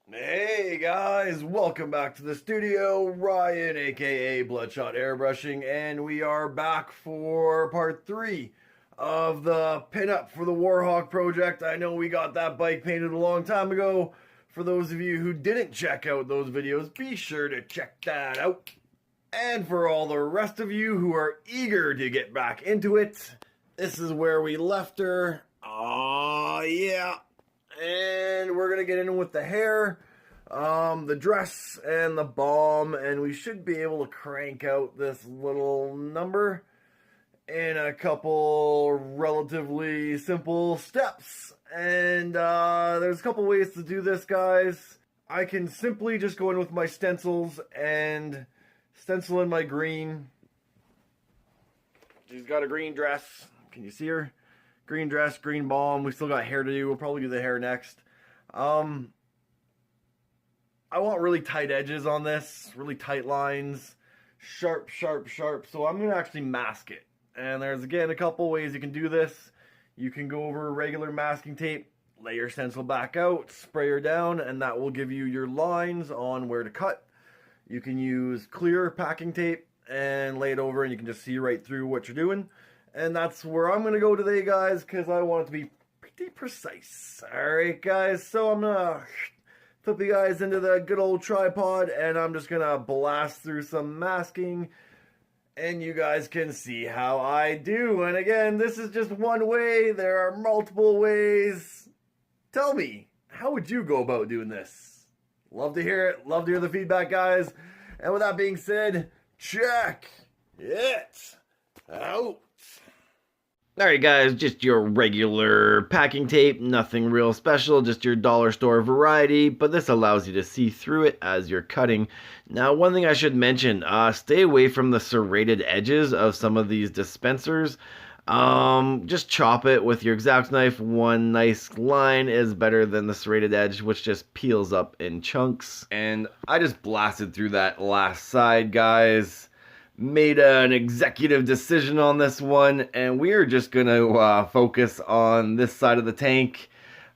Hey guys, welcome back to the studio. Ryan, aka BloodShot Airbrushing, and we are back for part 3 of the pinup for the War-hawk project. I know we got that bike painted a long time ago. For those of you who didn't check out those videos, be sure to check that out. And for all the rest of you who are eager to get back into it, this is where we left her. Oh yeah. And we're gonna get in with the hair, the dress, and the balm, and we should be able to crank out this little number in a couple relatively simple steps. And there's a couple ways to do this, guys. I can simply just go in with my stencils and stencil in my green. She's got a green dress. Can you see her? Green dress, green balm. We still got hair to do. We'll probably do the hair next. I want really tight edges on this. Really tight lines. Sharp, sharp, sharp. So I'm going to actually mask it. And there's, again, a couple ways you can do this. You can go over regular masking tape, lay your stencil back out, spray her down, and that will give you your lines on where to cut. You can use clear packing tape and lay it over, and you can just see right through what you're doing. And that's where I'm going to go today, guys, because I want it to be pretty precise. Alright, guys, so I'm going to flip you guys into the good old tripod, and I'm just going to blast through some masking, and you guys can see how I do. And again, this is just one way. There are multiple ways. Tell me, how would you go about doing this? Love to hear it. Love to hear the feedback, guys. And with that being said, check it out. Alright guys, just your regular packing tape, nothing real special, just your dollar store variety, but this allows you to see through it as you're cutting. Now, one thing I should mention, stay away from the serrated edges of some of these dispensers. Just chop it with your Xacto knife. One nice line is better than the serrated edge, which just peels up in chunks. And I just blasted through that last side, guys. Made an executive decision on this one, and we're just gonna focus on this side of the tank.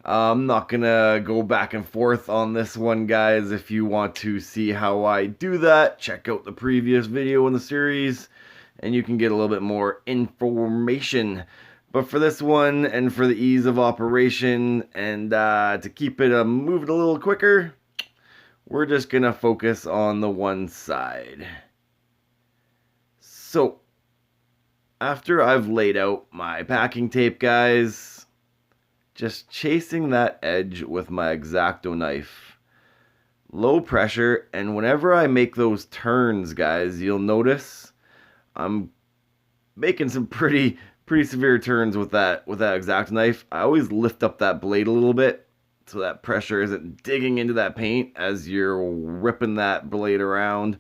I'm not gonna go back and forth on this one, guys. If you want to see how I do that, check out the previous video in the series and you can get a little bit more information. But for this one, and for the ease of operation, and to keep it moving a little quicker, we're just gonna focus on the one side. So, after I've laid out my packing tape, guys, just chasing that edge with my Xacto knife. Low pressure, and whenever I make those turns, guys, you'll notice I'm making some pretty severe turns with that Xacto knife. I always lift up that blade a little bit so that pressure isn't digging into that paint as you're ripping that blade around.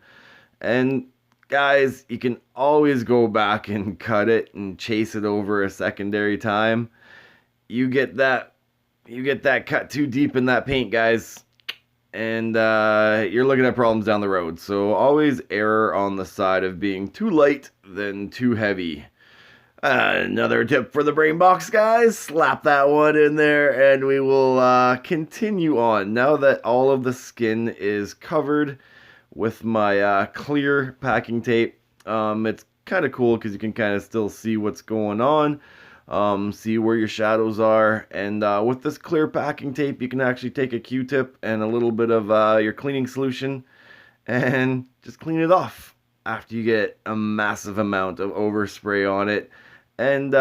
And guys, you can always go back and cut it and chase it over a secondary time. You get that cut too deep in that paint, guys, and you're looking at problems down the road. So always err on the side of being too light than too heavy. Another tip for the brain box, guys. Slap that one in there, and we will continue on. Now that all of the skin is covered with my clear packing tape, it's kind of cool because you can kind of still see what's going on, see where your shadows are, and with this clear packing tape you can actually take a Q-tip and a little bit of your cleaning solution and just clean it off after you get a massive amount of overspray on it. And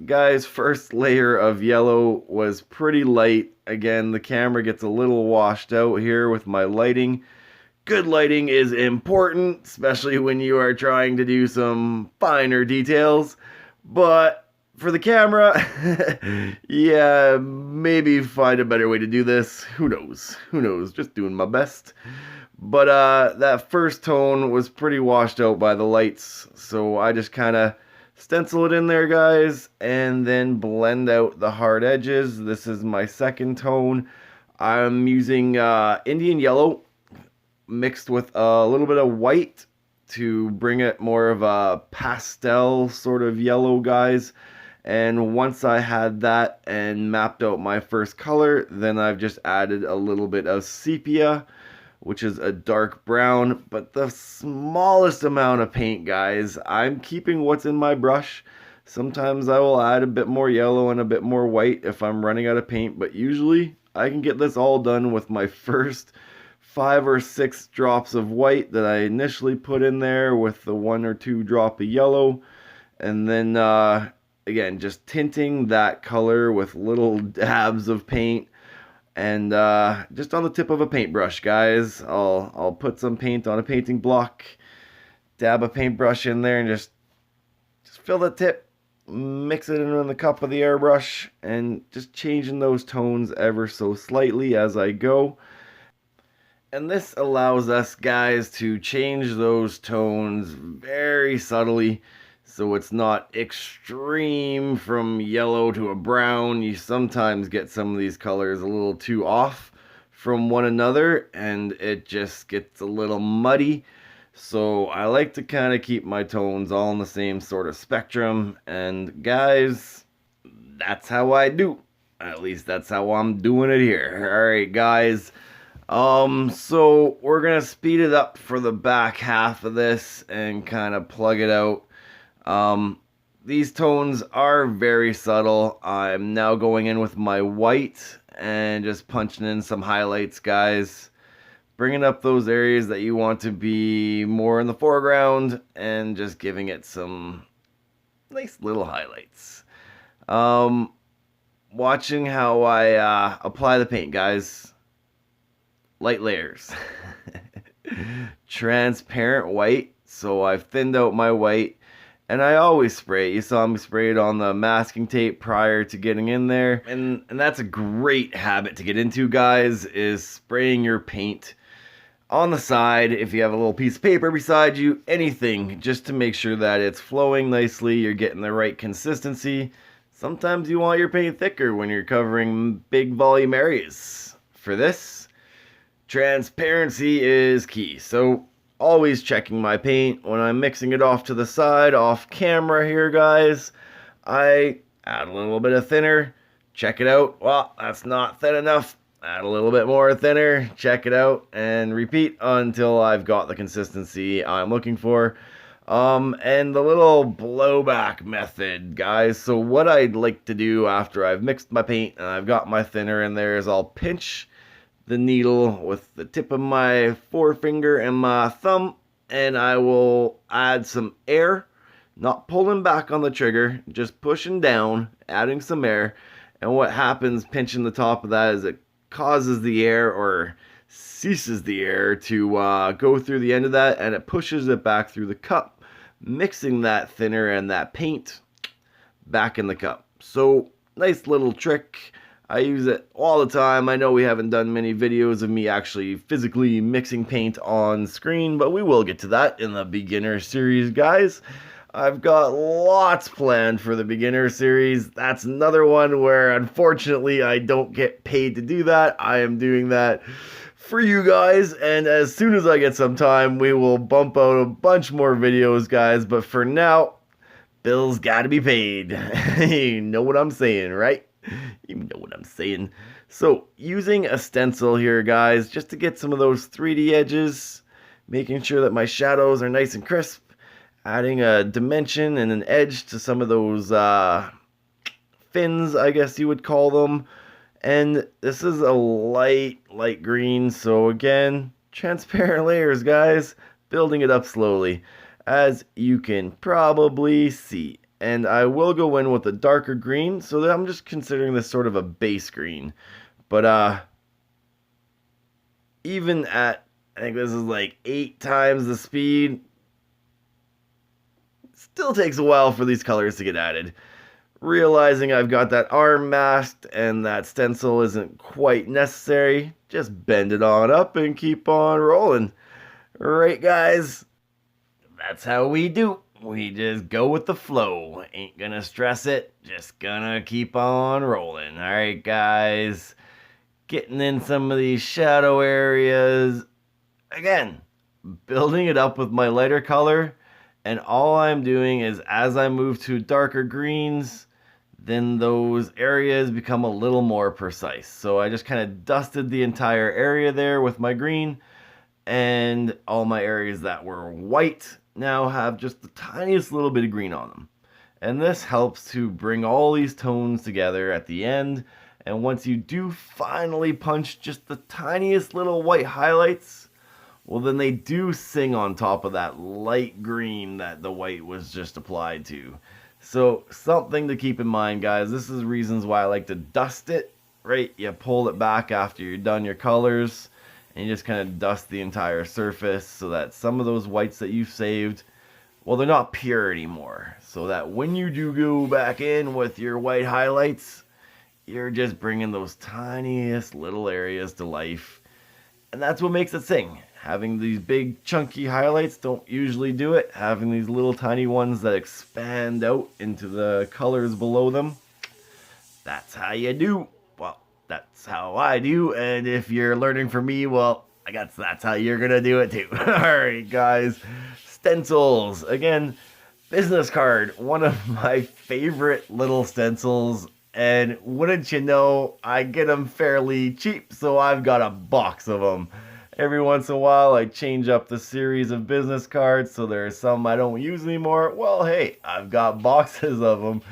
guys, first layer of yellow was pretty light. Again, the camera gets a little washed out here with my lighting. Good lighting is important, especially when you are trying to do some finer details. But for the camera, yeah, maybe find a better way to do this. Who knows? Who knows? Just doing my best. But that first tone was pretty washed out by the lights, so I just kind of stencil it in there, guys, and then blend out the hard edges. This is my second tone. I'm using Indian yellow mixed with a little bit of white to bring it more of a pastel sort of yellow, guys. And once I had that and mapped out my first color, then I've just added a little bit of sepia, which is a dark brown, but the smallest amount of paint, guys. I'm keeping what's in my brush. Sometimes I will add a bit more yellow and a bit more white if I'm running out of paint, but usually I can get this all done with my first 5 or 6 drops of white that I initially put in there with the 1 or 2 drop of yellow, and then again, just tinting that color with little dabs of paint. And just on the tip of a paintbrush, guys, I'll put some paint on a painting block, dab a paintbrush in there, and just fill the tip, mix it in the cup of the airbrush, and just changing those tones ever so slightly as I go. And this allows us, guys, to change those tones very subtly, so it's not extreme from yellow to a brown. You sometimes get some of these colors a little too off from one another, and it just gets a little muddy. So I like to kind of keep my tones all in the same sort of spectrum. And guys, that's how I do. At least that's how I'm doing it here. Alright, guys. So we're gonna speed it up for the back half of this and kind of plug it out. These tones are very subtle. I'm now going in with my white and just punching in some highlights, guys. Bringing up those areas that you want to be more in the foreground and just giving it some nice little highlights. Watching how I apply the paint, guys. Light layers. Transparent white. So I've thinned out my white. And I always spray it. You saw me spray it on the masking tape prior to getting in there. And that's a great habit to get into, guys, is spraying your paint on the side. If you have a little piece of paper beside you, anything, just to make sure that it's flowing nicely, you're getting the right consistency. Sometimes you want your paint thicker when you're covering big volume areas. For this, transparency is key. So always checking my paint when I'm mixing it off to the side, off camera here, guys. I add a little bit of thinner, check it out. Well, that's not thin enough. Add a little bit more thinner, check it out, and repeat until I've got the consistency I'm looking for. And the little blowback method, guys. So what I'd like to do after I've mixed my paint and I've got my thinner in there is I'll pinch the needle with the tip of my forefinger and my thumb, and I will add some air, not pulling back on the trigger, just pushing down, adding some air. And what happens pinching the top of that is it causes the air, or ceases the air, to go through the end of that, and it pushes it back through the cup, mixing that thinner and that paint back in the cup. So nice little trick. I use it all the time. I know we haven't done many videos of me actually physically mixing paint on screen, but we will get to that in the beginner series, guys. I've got lots planned for the beginner series. That's another one where unfortunately I don't get paid to do that. I am doing that for you guys, and as soon as I get some time, we will bump out a bunch more videos, guys. But for now, bills gotta be paid. You know what I'm saying, right? You know what I'm saying. So, using a stencil here, guys, just to get some of those 3D edges, making sure that my shadows are nice and crisp, adding a dimension and an edge to some of those fins, I guess you would call them. And this is a light green, so again, transparent layers, guys, building it up slowly, as you can probably see. And I will go in with a darker green, so that I'm just considering this sort of a base green. But even at, I think this is like 8 times the speed, it still takes a while for these colors to get added. Realizing I've got that arm masked and that stencil isn't quite necessary, just bend it on up and keep on rolling. Right, guys? That's how we do. We just go with the flow. Ain't gonna stress it, just gonna keep on rolling. Alright, guys. Getting in some of these shadow areas. Again, building it up with my lighter color. And all I'm doing is, as I move to darker greens, then those areas become a little more precise. So I just kind of dusted the entire area there with my green, and all my areas that were white now have just the tiniest little bit of green on them. And this helps to bring all these tones together at the end. And once you do finally punch just the tiniest little white highlights, well, then they do sing on top of that light green that the white was just applied to. So something to keep in mind, guys. This is reasons why I like to dust it, right? You pull it back after you're done your colors, and you just kind of dust the entire surface so that some of those whites that you've saved, well, they're not pure anymore. So that when you do go back in with your white highlights, you're just bringing those tiniest little areas to life. And that's what makes it sing. Having these big chunky highlights don't usually do it. Having these little tiny ones that expand out into the colors below them, that's how you do. Well, that's how I do. And if you're learning from me, well, I guess that's how you're going to do it too. Alright, guys. Stencils. Again, business card. One of my favorite little stencils. And wouldn't you know, I get them fairly cheap, so I've got a box of them. Every once in a while, I change up the series of business cards, so there are some I don't use anymore. Well, hey, I've got boxes of them.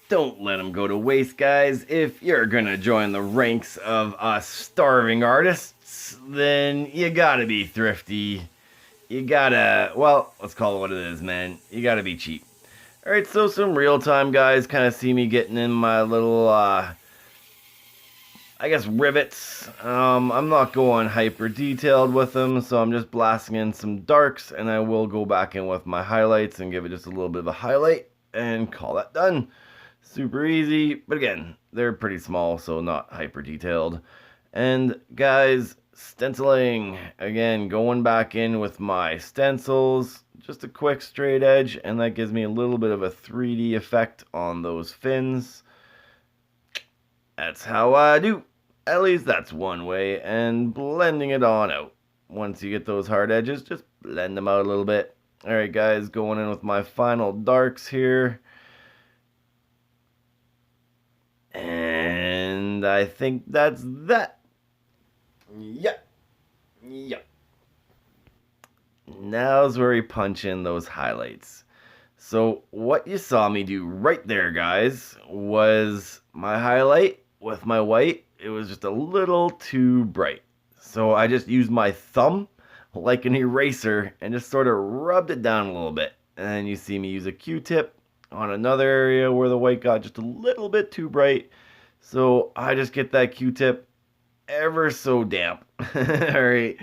Don't let them go to waste, guys. If you're gonna join the ranks of us starving artists, then you gotta be thrifty. You gotta, well, let's call it what it is, man. You gotta be cheap. Alright, so some real-time guys kind of see me getting in my little, I guess, rivets. I'm not going hyper detailed with them, so I'm just blasting in some darks, and I will go back in with my highlights and give it just a little bit of a highlight, and call that done. Super easy, but again, they're pretty small, so not hyper detailed. And guys, stenciling. Again, going back in with my stencils. Just a quick straight edge, and that gives me a little bit of a 3D effect on those fins. That's how I do. At least that's one way. And blending it on out. Once you get those hard edges, just blend them out a little bit. Alright guys, going in with my final darks here. And I think that's that. Yep. Yep. Now's where we punch in those highlights. So what you saw me do right there, guys, was my highlight with my white. It was just a little too bright. So I just used my thumb like an eraser and just sort of rubbed it down a little bit. And then you see me use a Q-tip on another area where the white got just a little bit too bright. So I just get that Q-tip ever so damp. Alright.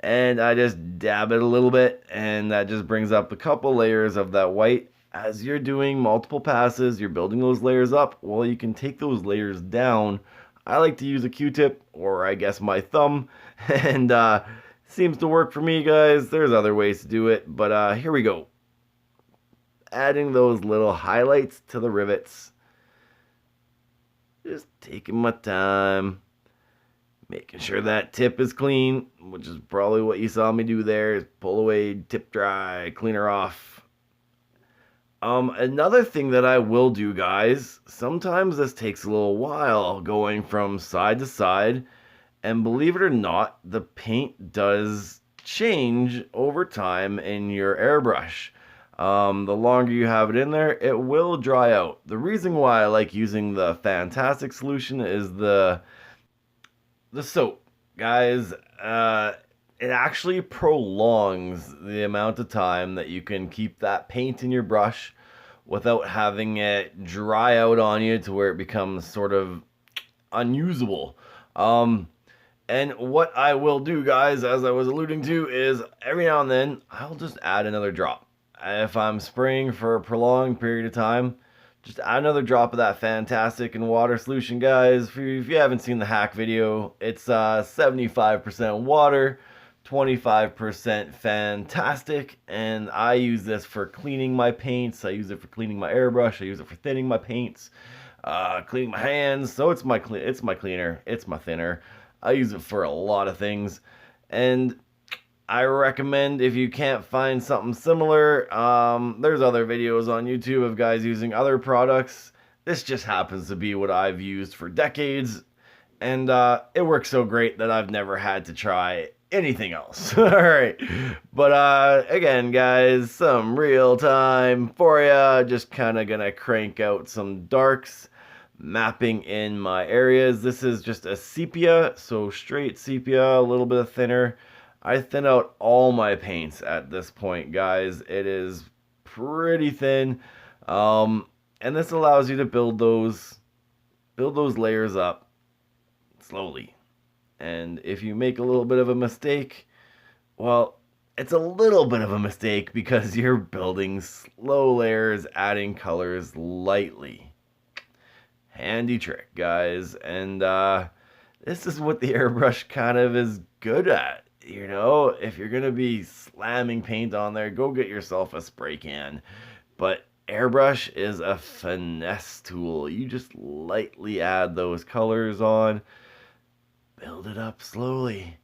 And I just dab it a little bit, and that just brings up a couple layers of that white. As you're doing multiple passes, you're building those layers up. Well, you can take those layers down. I like to use a Q-tip, or I guess my thumb, and seems to work for me, guys. There's other ways to do it, but here we go. Adding those little highlights to the rivets. Just taking my time. Making sure that tip is clean, which is probably what you saw me do there, is pull away, tip dry, clean her off. Another thing that I will do, guys, sometimes this takes a little while going from side to side, and believe it or not, the paint does change over time in your airbrush. The longer you have it in there, it will dry out. The reason why I like using the Fantastik solution is the soap, guys. It actually prolongs the amount of time that you can keep that paint in your brush without having it dry out on you to where it becomes sort of unusable. And what I will do, guys, as I was alluding to, is every now and then I'll just add another drop. If I'm spraying for a prolonged period of time, just add another drop of that Fantastik and water solution, guys. If you haven't seen the hack video, it's 75% water, 25% Fantastik, and I use this for cleaning my paints. I use it for cleaning my airbrush. I use it for thinning my paints, cleaning my hands. So it's my cleaner, it's my thinner. I use it for a lot of things, and I recommend, if you can't find something similar, there's other videos on YouTube of guys using other products, This just happens to be what I've used for decades, and it works so great that I've never had to try anything else. All right, but again, guys, some real time for ya. Just kind of gonna crank out some darks, mapping in my areas. This is just a sepia, so straight sepia, a little bit thinner. I thin out all my paints at this point, guys. It is pretty thin, and this allows you to build those layers up slowly. And if you make a little bit of a mistake, well, it's a little bit of a mistake because you're building slow layers, adding colors lightly. Handy trick, guys. And this is what the airbrush kind of is good at. You know, if you're going to be slamming paint on there, go get yourself a spray can. But airbrush is a finesse tool. You just lightly add those colors on, build it up slowly.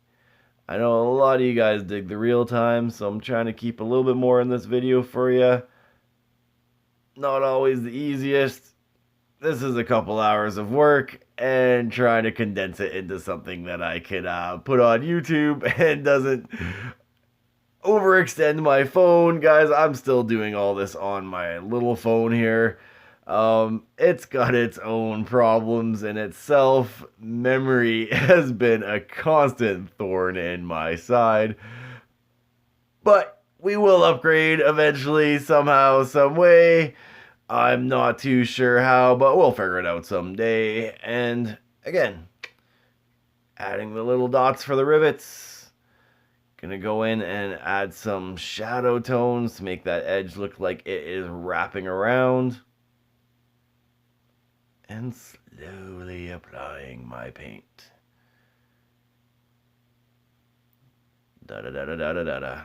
I know a lot of you guys dig the real time, so I'm trying to keep a little bit more in this video for you. Not always the easiest. This is a couple hours of work and trying to condense it into something that I could put on YouTube and doesn't overextend my phone. Guys, I'm still doing all this on my little phone here. It's got its own problems in itself. Memory has been a constant thorn in my side. But we will upgrade eventually, somehow, some way. I'm not too sure how, but we'll figure it out someday. And again, adding the little dots for the rivets. Gonna go in and add some shadow tones to make that edge look like it is wrapping around. And slowly applying my paint. Da-da-da-da-da-da-da.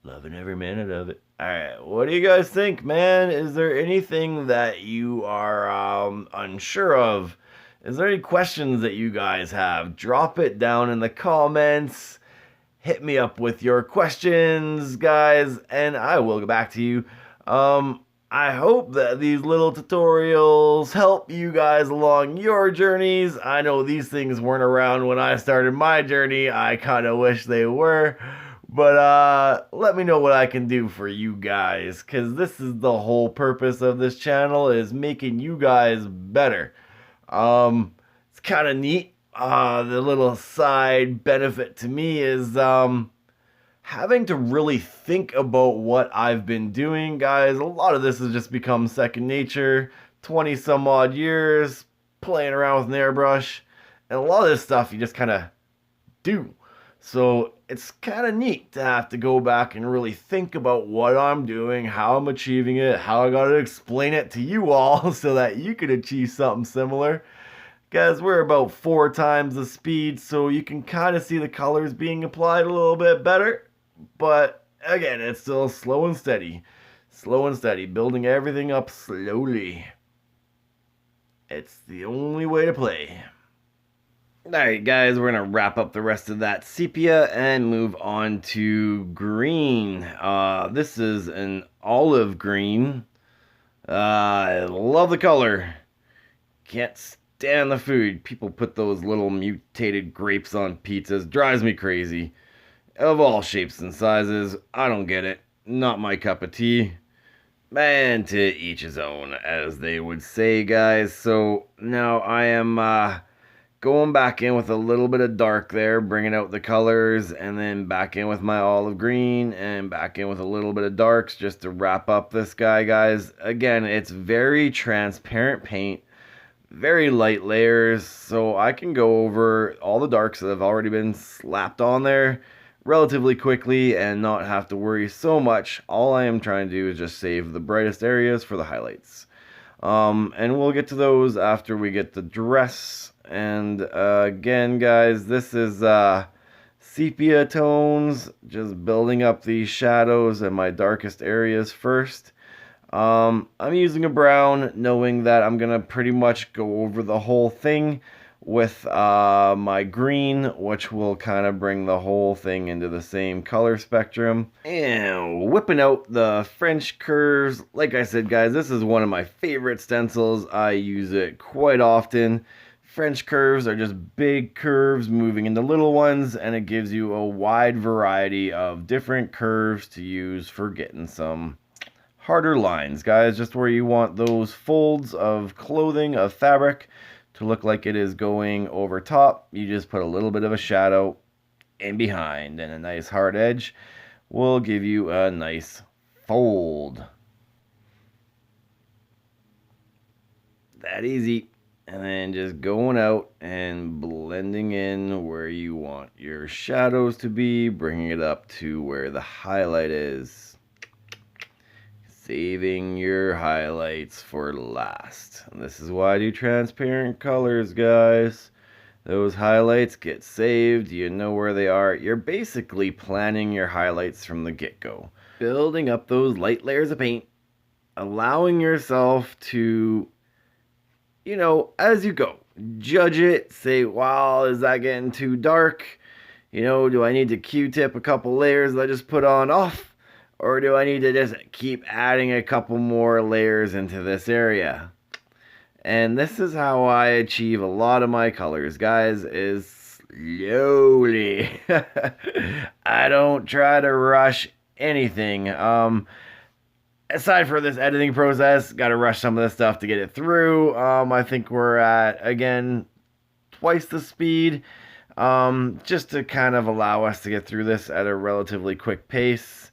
Loving every minute of it. Alright, what do you guys think, man? Is there anything that you are unsure of? Is there any questions that you guys have? Drop it down in the comments. Hit me up with your questions, guys, and I will get back to you. I hope that these little tutorials help you guys along your journeys. I know these things weren't around when I started my journey. I kind of wish they were. But let me know what I can do for you guys, because this is the whole purpose of this channel, is making you guys better. It's kind of neat. The little side benefit to me is having to really think about what I've been doing, guys. A lot of this has just become second nature. 20 some odd years playing around with an airbrush, and a lot of this stuff you just kind of do. So it's kind of neat to have to go back and really think about what I'm doing, how I'm achieving it, how I got to explain it to you all so that you could achieve something similar. Guys, we're about 4 times the speed, so you can kind of see the colors being applied a little bit better. But again, it's still slow and steady. Slow and steady, building everything up slowly. It's the only way to play. Alright guys, we're going to wrap up the rest of that sepia and move on to green. This is an olive green. I love the color. Can't stand the food. People put those little mutated grapes on pizzas. Drives me crazy. Of all shapes and sizes, I don't get it. Not my cup of tea. Man, to each his own, as they would say, guys. So now I am going back in with a little bit of dark there, bringing out the colors, and then back in with my olive green, and back in with a little bit of darks just to wrap up this guy, guys. Again, it's very transparent paint, very light layers, so I can go over all the darks that have already been slapped on there relatively quickly and not have to worry so much. All I am trying to do is just save the brightest areas for the highlights. And we'll get to those after we get the dress. And again, guys, this is sepia tones, just building up these shadows and my darkest areas first. I'm using a brown, knowing that I'm gonna pretty much go over the whole thing with my green, which will kind of bring the whole thing into the same color spectrum. And whipping out the French curves. Like I said, guys, this is one of my favorite stencils. I use it quite often. French curves are just big curves moving into little ones, and it gives you a wide variety of different curves to use for getting some harder lines, guys. Just where you want those folds of clothing, of fabric, to look like it is going over top, you just put a little bit of a shadow in behind, and a nice hard edge will give you a nice fold. That easy. And then just going out and blending in where you want your shadows to be, bringing it up to where the highlight is. Saving your highlights for last. And this is why I do transparent colors, guys. Those highlights get saved. You know where they are. You're basically planning your highlights from the get-go. Building up those light layers of paint. Allowing yourself to, you know, as you go, judge it. Say, wow, is that getting too dark? You know, do I need to Q-tip a couple layers that I just put on off? Or do I need to just keep adding a couple more layers into this area? And this is how I achieve a lot of my colors, guys, is slowly. I don't try to rush anything. Aside from this editing process, got to rush some of this stuff to get it through. I think we're at, again, twice the speed. Just to kind of allow us to get through this at a relatively quick pace.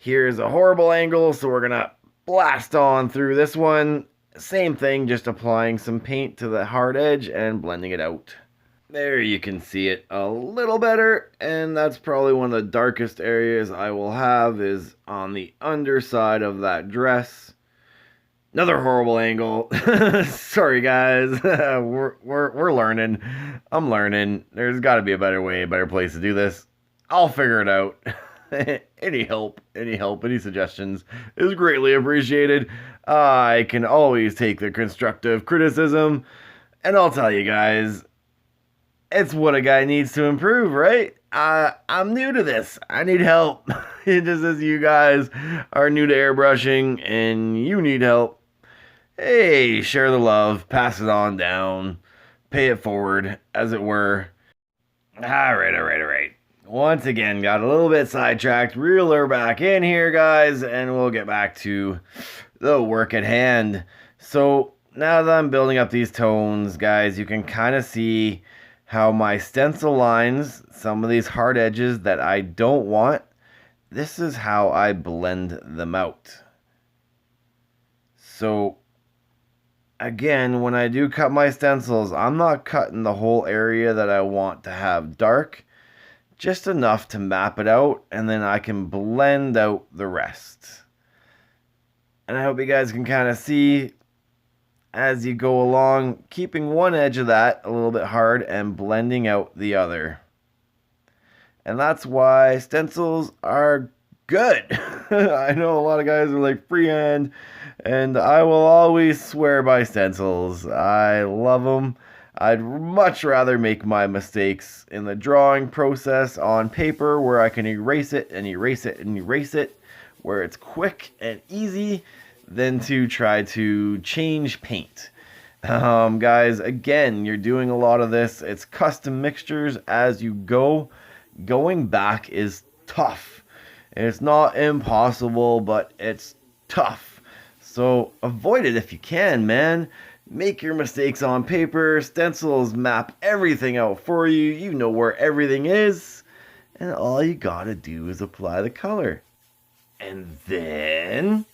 Here's a horrible angle, so we're going to blast on through this one. Same thing, just applying some paint to the hard edge and blending it out. There you can see it a little better, and that's probably one of the darkest areas I will have is on the underside of that dress. Another horrible angle. Sorry, guys. We're learning. I'm learning. There's got to be a better way, a better place to do this. I'll figure it out. Any help, any suggestions is greatly appreciated. I can always take the constructive criticism, and I'll tell you guys, it's what a guy needs to improve, right? I'm new to this. I need help. Just as you guys are new to airbrushing and you need help. Hey, share the love, pass it on down, pay it forward, as it were. All right. Once again, got a little bit sidetracked. Reel her back in here, guys, and we'll get back to the work at hand. So now that I'm building up these tones, guys, you can kind of see how my stencil lines, some of these hard edges that I don't want, this is how I blend them out. So again, when I do cut my stencils, I'm not cutting the whole area that I want to have dark. Just enough to map it out, and then I can blend out the rest. And I hope you guys can kind of see as you go along, keeping one edge of that a little bit hard and blending out the other. And that's why stencils are good. I know a lot of guys are like freehand, and I will always swear by stencils. I love them. I'd much rather make my mistakes in the drawing process on paper where I can erase it and erase it and erase it, where it's quick and easy, than to try to change paint. Guys, again, you're doing a lot of this. It's custom mixtures as you go. Going back is tough. It's not impossible, but it's tough. So avoid it if you can, man. Make your mistakes on paper. Stencils map everything out for you. You know where everything is. And all you gotta do is apply the color. And then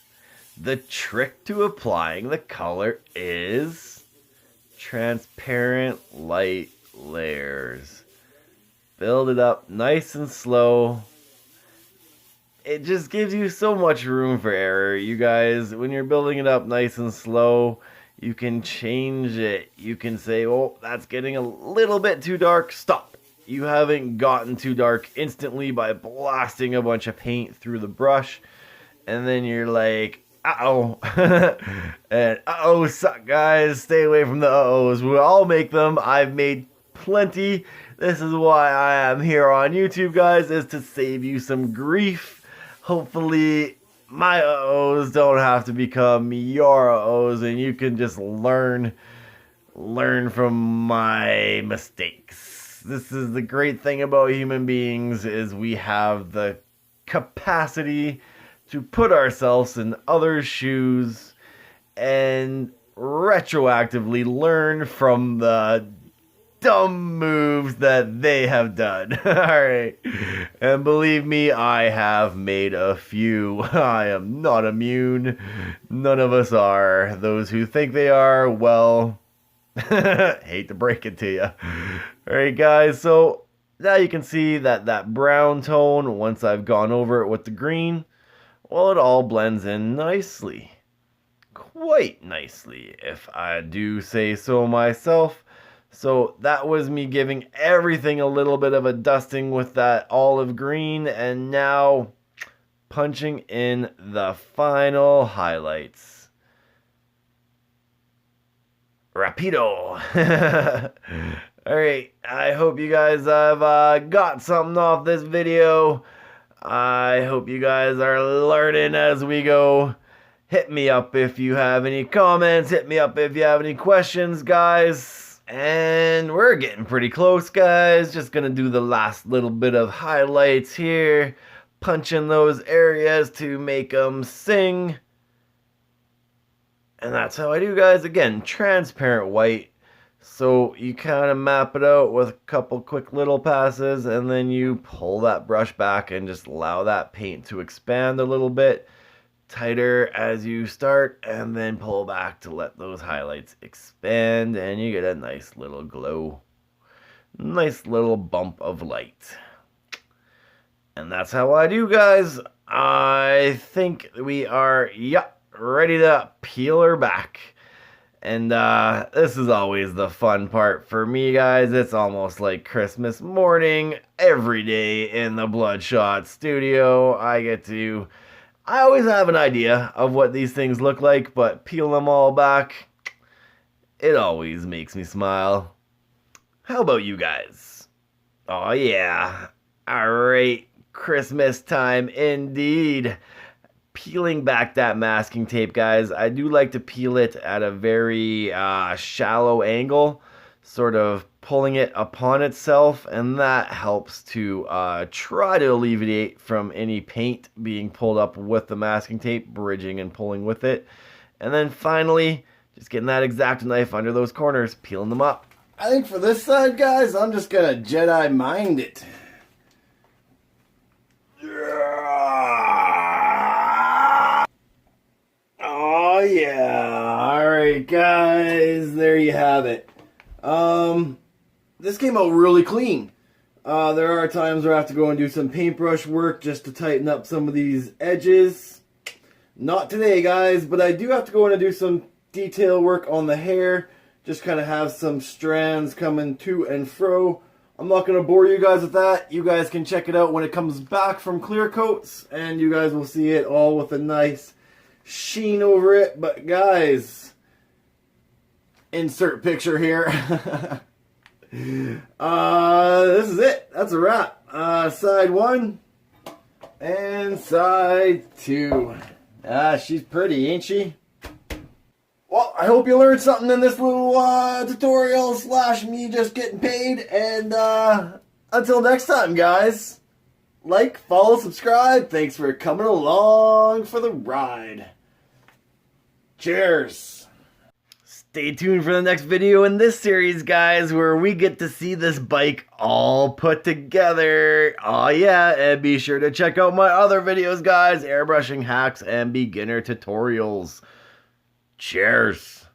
the trick to applying the color is transparent light layers. Build it up nice and slow. It just gives you so much room for error, you guys. When you're building it up nice and slow, you can change it. You can say, oh, that's getting a little bit too dark. Stop. You haven't gotten too dark instantly by blasting a bunch of paint through the brush. And then you're like, uh-oh. And uh-oh suck, guys. Stay away from the uh-ohs. We all make them. I've made plenty. This is why I am here on YouTube, guys, is to save you some grief. Hopefully, my uh-ohs don't have to become your uh-ohs, and you can just learn from my mistakes. This is the great thing about human beings, is we have the capacity to put ourselves in others' shoes and retroactively learn from the dumb moves that they have done. Alright. And believe me, I have made a few. I am not immune. None of us are. Those who think they are, well, hate to break it to you. Alright, guys, so now you can see that brown tone, once I've gone over it with the green, well, it all blends in nicely. Quite nicely, if I do say so myself. So that was me giving everything a little bit of a dusting with that olive green, and now punching in the final highlights. Rapido. Alright, I hope you guys have got something off this video. I hope you guys are learning as we go. Hit me up if you have any comments. Hit me up if you have any questions, guys. And we're getting pretty close, guys. Just gonna do the last little bit of highlights here. Punch in those areas to make them sing. And that's how I do, guys. Again, transparent white. So you kind of map it out with a couple quick little passes, and then you pull that brush back and just allow that paint to expand a little bit tighter as you start, and then pull back to let those highlights expand, and you get a nice little glow. Nice little bump of light. And that's how I do, guys. I think we are, ready to peel her back. And this is always the fun part for me, guys. It's almost like Christmas morning every day in the BloodShot Studio. I always have an idea of what these things look like, but peel them all back, it always makes me smile. How about you guys? Oh yeah. Alright, Christmas time indeed. Peeling back that masking tape, guys, I do like to peel it at a very shallow angle, sort of pulling it upon itself, and that helps to try to alleviate from any paint being pulled up with the masking tape, bridging and pulling with it. And then finally, just getting that Xacto knife under those corners, peeling them up. I think for this side, guys, I'm just gonna Jedi mind it. Oh yeah, alright guys, there you have it. This came out really clean. There are times where I have to go and do some paintbrush work just to tighten up some of these edges. Not today, guys, but I do have to go in and do some detail work on the hair. Just kind of have some strands coming to and fro. I'm not going to bore you guys with that. You guys can check it out when it comes back from clear coats, and you guys will see it all with a nice sheen over it. But guys, insert picture here. This is it. That's a wrap. Side 1 and side 2. She's pretty, ain't she? Well, I hope you learned something in this little tutorial / me just getting paid. And until next time, guys, like, follow, subscribe. Thanks for coming along for the ride. Cheers. Stay tuned for the next video in this series, guys, where we get to see this bike all put together. Oh yeah, and be sure to check out my other videos, guys, airbrushing hacks and beginner tutorials. Cheers.